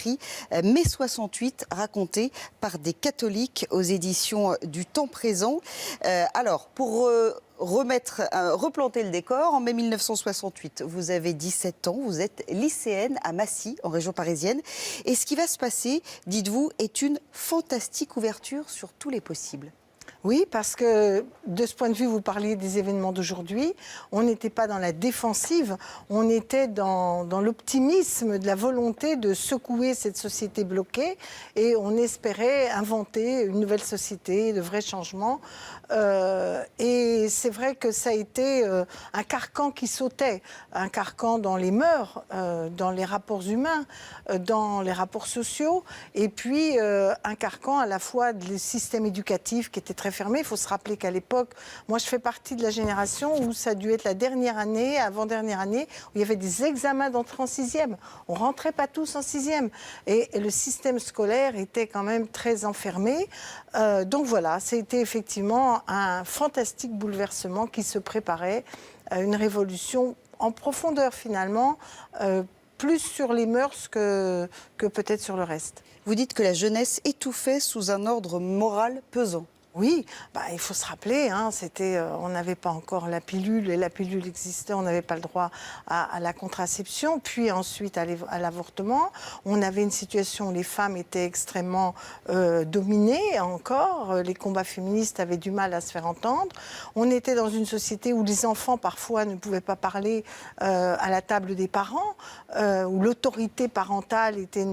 écrit Mai 68, raconté par des catholiques aux éditions du Temps Présent. Alors, pour replanter le décor, en mai 1968, vous avez 17 ans, vous êtes lycéenne à Massy, en région parisienne. Et ce qui va se passer, dites-vous, est une fantastique ouverture sur tous les possibles. Oui, parce que de ce point de vue, vous parliez des événements d'aujourd'hui, on n'était pas dans la défensive, on était dans l'optimisme de la volonté de secouer cette société bloquée et on espérait inventer une nouvelle société, de vrais changements. Et c'est vrai que ça a été un carcan qui sautait, un carcan dans les mœurs, dans les rapports humains, dans les rapports sociaux, et puis un carcan à la fois du système éducatif qui était très fermé. Il faut se rappeler qu'à l'époque, moi je fais partie de la génération où ça a dû être la dernière année, avant-dernière année, où il y avait des examens d'entrée en sixième. On ne rentrait pas tous en sixième. Et le système scolaire était quand même très enfermé. Donc voilà, c'était effectivement un fantastique bouleversement qui se préparait à une révolution en profondeur finalement, plus sur les mœurs que peut-être sur le reste. Vous dites que la jeunesse étouffait sous un ordre moral pesant. Oui, il faut se rappeler, on n'avait pas encore la pilule, et la pilule existait, on n'avait pas le droit à la contraception, puis ensuite à l'avortement. On avait une situation où les femmes étaient extrêmement dominées encore, les combats féministes avaient du mal à se faire entendre. On était dans une société où les enfants parfois ne pouvaient pas parler à la table des parents, où l'autorité parentale était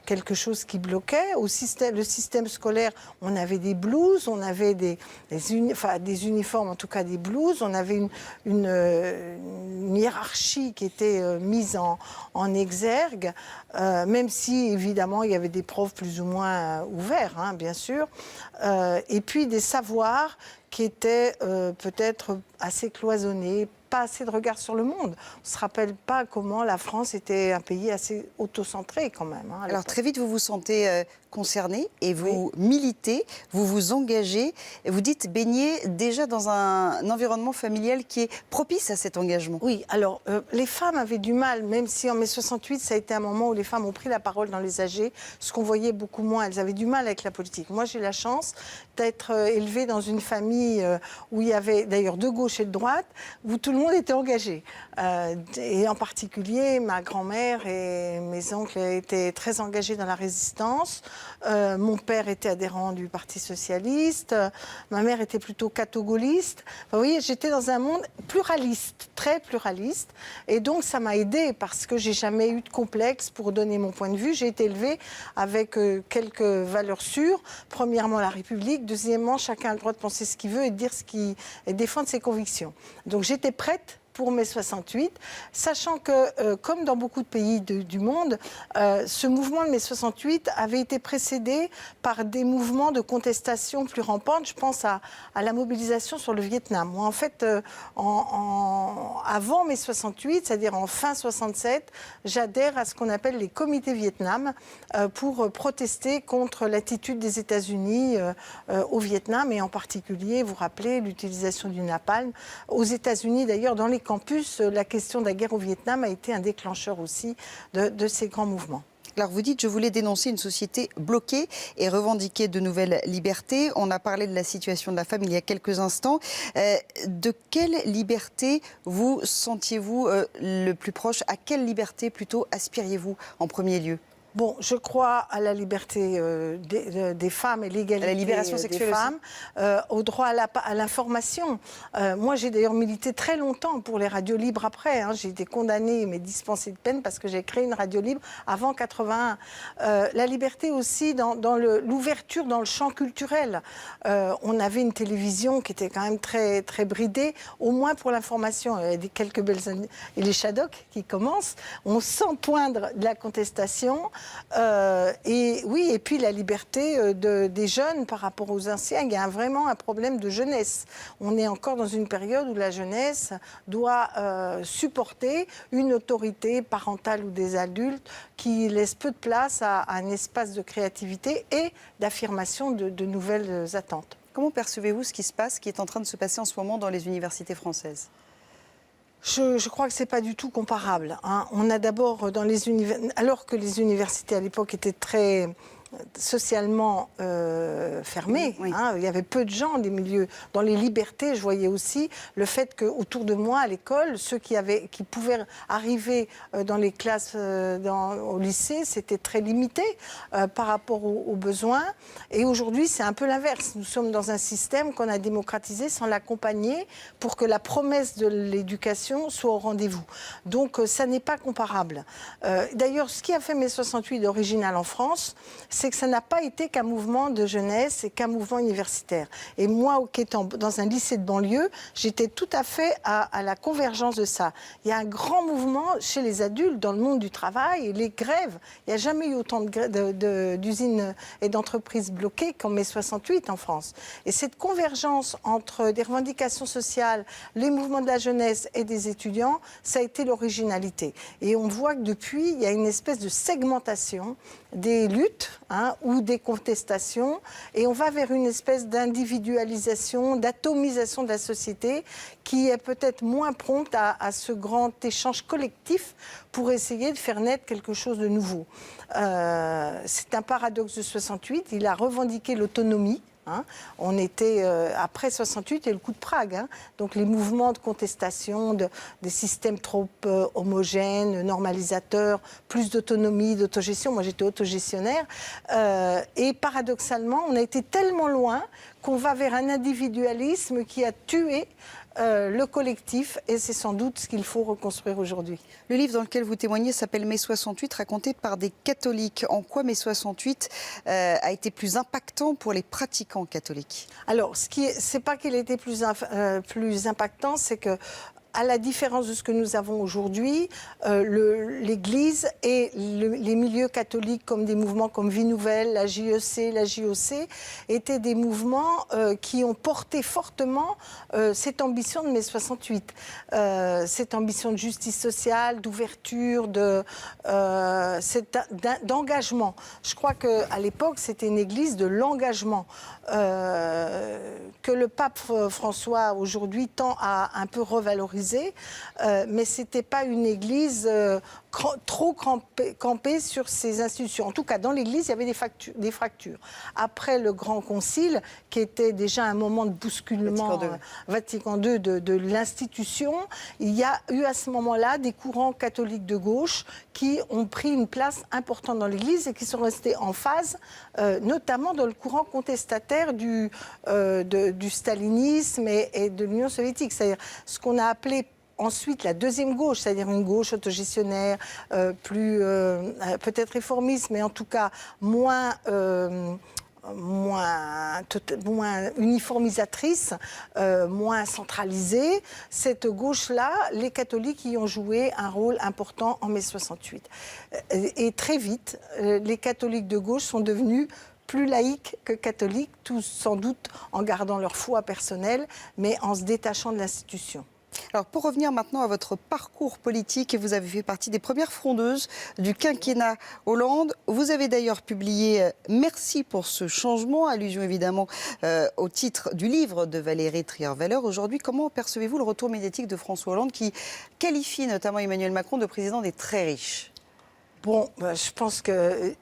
quelque chose qui bloquait. Le système scolaire, on avait des blouses, on avait des uniformes, en tout cas des blouses, on avait une hiérarchie qui était mise en exergue, même si évidemment il y avait des profs plus ou moins ouverts, bien sûr, et puis des savoirs qui étaient peut-être assez cloisonnés, pas assez de regard sur le monde. On ne se rappelle pas comment la France était un pays assez autocentré quand même. Alors très vite, vous vous sentez concerné et vous militez, vous vous engagez. Et vous dites baigner déjà dans un environnement familial qui est propice à cet engagement. Oui, alors les femmes avaient du mal, même si en mai 68, ça a été un moment où les femmes ont pris la parole dans les AG, ce qu'on voyait beaucoup moins. Elles avaient du mal avec la politique. Moi, j'ai la chance d'être élevée dans une famille où il y avait d'ailleurs de gauche et de droite, où tout le monde était engagé. Et en particulier, ma grand-mère et mes oncles étaient très engagés dans la résistance. Mon père était adhérent du Parti socialiste. Ma mère était plutôt catho-gaulliste. Vous voyez, j'étais dans un monde pluraliste, très pluraliste. Et donc, ça m'a aidée parce que j'ai jamais eu de complexe pour donner mon point de vue. J'ai été élevée avec quelques valeurs sûres. Premièrement, la République. Deuxièmement, chacun a le droit de penser ce qu'il veut et de dire et défendre ses convictions. Donc, j'étais prête pour mai 68, sachant que, comme dans beaucoup de pays du monde, ce mouvement de mai 68 avait été précédé par des mouvements de contestation plus rampants. Je pense à la mobilisation sur le Vietnam. Moi, en fait, avant mai 68, c'est-à-dire en fin 67, j'adhère à ce qu'on appelle les comités Vietnam pour protester contre l'attitude des États-Unis au Vietnam, et en particulier, vous rappelez, l'utilisation du napalm. Aux États-Unis, d'ailleurs, dans les campus, la question de la guerre au Vietnam a été un déclencheur aussi de ces grands mouvements. Alors vous dites, je voulais dénoncer une société bloquée et revendiquer de nouvelles libertés. On a parlé de la situation de la femme il y a quelques instants. De quelle liberté vous sentiez-vous le plus proche? À quelle liberté plutôt aspiriez-vous en premier lieu? Bon, je crois à la liberté des femmes et l'égalité la libération sexuelle des femmes, au droit à l'information. Moi, j'ai d'ailleurs milité très longtemps pour les radios libres après. J'ai été condamnée mais dispensée de peine parce que j'ai créé une radio libre avant 81. La liberté aussi dans l'ouverture dans le champ culturel. On avait une télévision qui était quand même très, très bridée, au moins pour l'information. Il y a quelques belles années. Et les Shadocks qui commencent. On sent poindre de la contestation. Et oui, et puis la liberté des jeunes par rapport aux anciens. Il y a vraiment un problème de jeunesse. On est encore dans une période où la jeunesse doit supporter une autorité parentale ou des adultes qui laisse peu de place à un espace de créativité et d'affirmation de nouvelles attentes. Comment percevez-vous ce qui se passe, qui est en train de se passer en ce moment dans les universités françaises ? Je crois que ce n'est pas du tout comparable. Hein. On a d'abord, alors que les universités à l'époque étaient très socialement fermées, oui. hein, il y avait peu de gens des milieux. Dans les libertés, je voyais aussi le fait qu'autour de moi, à l'école, ceux qui pouvaient arriver dans les classes au lycée, c'était très limité par rapport aux besoins. Et aujourd'hui, c'est un peu l'inverse. Nous sommes dans un système qu'on a démocratisé sans l'accompagner pour que la promesse de l'éducation soit au rendez-vous. Donc, ça n'est pas comparable. D'ailleurs, ce qui a fait mai 68 original en France, c'est que ça n'a pas été qu'un mouvement de jeunesse et qu'un mouvement universitaire. Et moi, qui étant dans un lycée de banlieue, j'étais tout à fait à la convergence de ça. Il y a un grand mouvement chez les adultes dans le monde du travail, et les grèves. Il n'y a jamais eu autant d'usines et d'entreprises bloquées qu'en mai 68 en France. Et cette convergence entre des revendications sociales, les mouvements de la jeunesse et des étudiants, ça a été l'originalité. Et on voit que depuis, il y a une espèce de segmentation des luttes, hein, ou des contestations, et on va vers une espèce d'individualisation, d'atomisation de la société qui est peut-être moins prompte à ce grand échange collectif pour essayer de faire naître quelque chose de nouveau. C'est un paradoxe de 68, il a revendiqué l'autonomie. Hein. On était après 68 et le coup de Prague. Hein. Donc les mouvements de contestation, des systèmes trop homogènes, normalisateurs, plus d'autonomie, d'autogestion. Moi j'étais autogestionnaire. Et paradoxalement, on a été tellement loin qu'on va vers un individualisme qui a tué le collectif, et c'est sans doute ce qu'il faut reconstruire aujourd'hui. Le livre dans lequel vous témoignez s'appelle Mai 68, raconté par des catholiques. En quoi mai 68 a été plus impactant pour les pratiquants catholiques? Alors, c'est pas qu'il a été plus impactant, c'est que, à la différence de ce que nous avons aujourd'hui, l'Église et les milieux catholiques, comme des mouvements comme Vie Nouvelle, la JEC, la JOC, étaient des mouvements qui ont porté fortement cette ambition de mai 68. Cette ambition de justice sociale, d'ouverture, d'engagement. Je crois qu'à l'époque, c'était une Église de l'engagement que le pape François, aujourd'hui, tend à un peu revaloriser. Mais ce n'était pas une église trop campée sur ses institutions. En tout cas, dans l'église, il y avait des fractures. Après le Grand Concile, qui était déjà un moment de bousculement Vatican II de l'institution, il y a eu à ce moment-là des courants catholiques de gauche qui ont pris une place importante dans l'église et qui sont restés en phase, notamment dans le courant contestataire du stalinisme et de l'Union soviétique. C'est-à-dire ce qu'on a appelé ensuite la deuxième gauche, c'est-à-dire une gauche autogestionnaire, plus peut-être réformiste, mais en tout cas moins uniformisatrice, moins centralisée. Cette gauche-là, les catholiques y ont joué un rôle important en mai 68. Et très vite, les catholiques de gauche sont devenus plus laïcs que catholiques, tous sans doute en gardant leur foi personnelle, mais en se détachant de l'institution. Alors, pour revenir maintenant à votre parcours politique, vous avez fait partie des premières frondeuses du quinquennat Hollande. Vous avez d'ailleurs publié « Merci pour ce changement », allusion évidemment au titre du livre de Valérie Trierweiler. Aujourd'hui, comment percevez-vous le retour médiatique de François Hollande qui qualifie notamment Emmanuel Macron de président des très riches ? Bon, je pense qu'il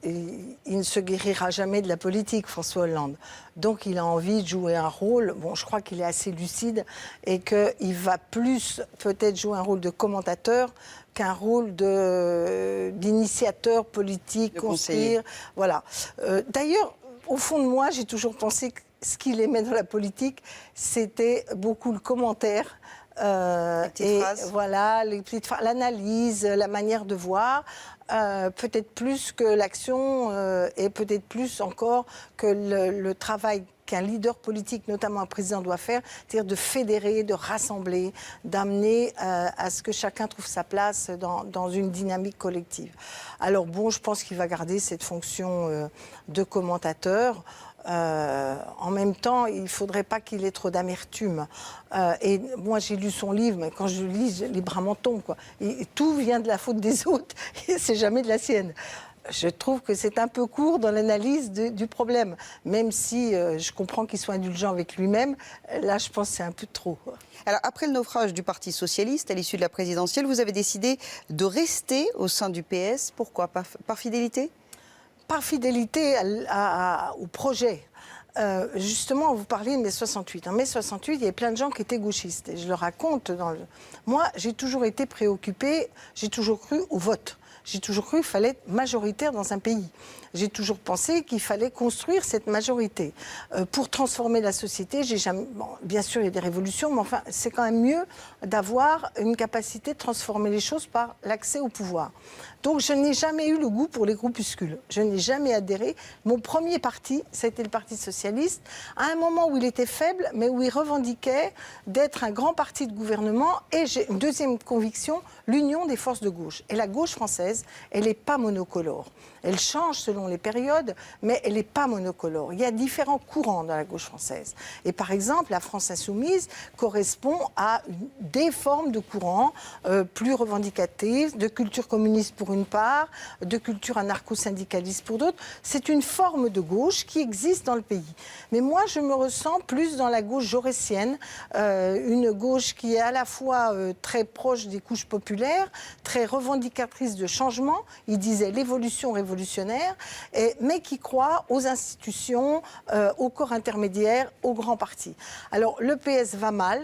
ne se guérira jamais de la politique, François Hollande. Donc, il a envie de jouer un rôle. Bon, je crois qu'il est assez lucide et qu'il va plus peut-être jouer un rôle de commentateur qu'un rôle d'initiateur politique, construire. Voilà. D'ailleurs, au fond de moi, j'ai toujours pensé que ce qu'il aimait dans la politique, c'était beaucoup le commentaire. Et voilà, l'analyse, la manière de voir, peut-être plus que l'action et peut-être plus encore que le travail qu'un leader politique, notamment un président, doit faire, c'est-à-dire de fédérer, de rassembler, d'amener à ce que chacun trouve sa place dans une dynamique collective. Alors bon, je pense qu'il va garder cette fonction de commentateur. En même temps, il ne faudrait pas qu'il ait trop d'amertume. Et moi, j'ai lu son livre, mais quand je le lis, les bras m'en tombent, quoi. Et tout vient de la faute des autres, et c'est jamais de la sienne. Je trouve que c'est un peu court dans l'analyse du problème. Même si je comprends qu'il soit indulgent avec lui-même, là, je pense que c'est un peu trop. Alors, après le naufrage du Parti socialiste à l'issue de la présidentielle, vous avez décidé de rester au sein du PS. Pourquoi? Par fidélité? Par fidélité au projet. Justement, vous parliez de mai 68. En mai 68, il y avait plein de gens qui étaient gauchistes. Et je le raconte. Moi, j'ai toujours été préoccupée, j'ai toujours cru au vote. J'ai toujours cru qu'il fallait être majoritaire dans un pays. J'ai toujours pensé qu'il fallait construire cette majorité. Pour transformer la société, bien sûr, il y a des révolutions, mais enfin, c'est quand même mieux d'avoir une capacité de transformer les choses par l'accès au pouvoir. Donc, je n'ai jamais eu le goût pour les groupuscules. Je n'ai jamais adhéré. Mon premier parti, ça a été le Parti socialiste, à un moment où il était faible, mais où il revendiquait d'être un grand parti de gouvernement. Et j'ai une deuxième conviction, l'union des forces de gauche. Et la gauche française, elle n'est pas monocolore. Elle change selon les périodes, mais elle n'est pas monocolore. Il y a différents courants dans la gauche française. Et par exemple, la France insoumise correspond à des formes de courants plus revendicatives, de culture communiste pour une part, de culture anarcho-syndicaliste pour d'autres. C'est une forme de gauche qui existe dans le pays. Mais moi, je me ressens plus dans la gauche jaurèsienne, une gauche qui est à la fois très proche des couches populaires, très revendicatrice de changement. Il disait l'évolution révolutionnaire, mais qui croit aux institutions, aux corps intermédiaires, aux grands partis. Alors, le PS va mal.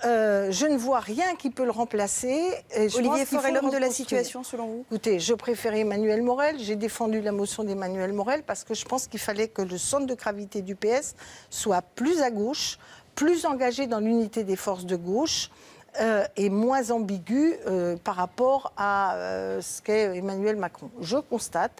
Je ne vois rien qui peut le remplacer. Olivier Faure est l'homme de la situation, selon vous? Écoutez, je préférais Emmanuel Morel. J'ai défendu la motion d'Emmanuel Morel parce que je pense qu'il fallait que le centre de gravité du PS soit plus à gauche, plus engagé dans l'unité des forces de gauche. Et moins ambigu par rapport à ce qu'est Emmanuel Macron. Je constate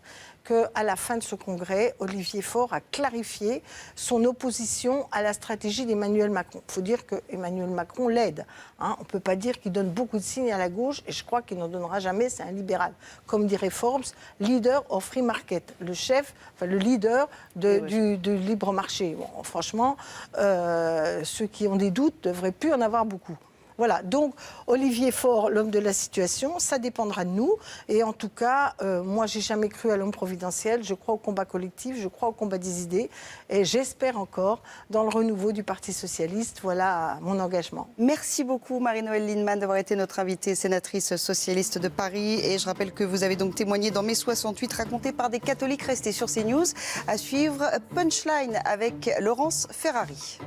qu'à la fin de ce congrès, Olivier Faure a clarifié son opposition à la stratégie d'Emmanuel Macron. Il faut dire qu'Emmanuel Macron l'aide. On ne peut pas dire qu'il donne beaucoup de signes à la gauche, et je crois qu'il n'en donnera jamais, c'est un libéral. Comme dirait Forbes, leader of free market, le chef, le leader du libre marché. Bon, franchement, ceux qui ont des doutes ne devraient plus en avoir beaucoup. Voilà, donc Olivier Faure, l'homme de la situation, ça dépendra de nous. Et en tout cas, moi, j'ai jamais cru à l'homme providentiel. Je crois au combat collectif, je crois au combat des idées. Et j'espère encore dans le renouveau du Parti socialiste. Voilà mon engagement. Merci beaucoup, Marie-Noëlle Lienemann, d'avoir été notre invitée, sénatrice socialiste de Paris. Et je rappelle que vous avez donc témoigné dans mai 68, raconté par des catholiques. Restés sur CNews. À suivre Punchline avec Laurence Ferrari.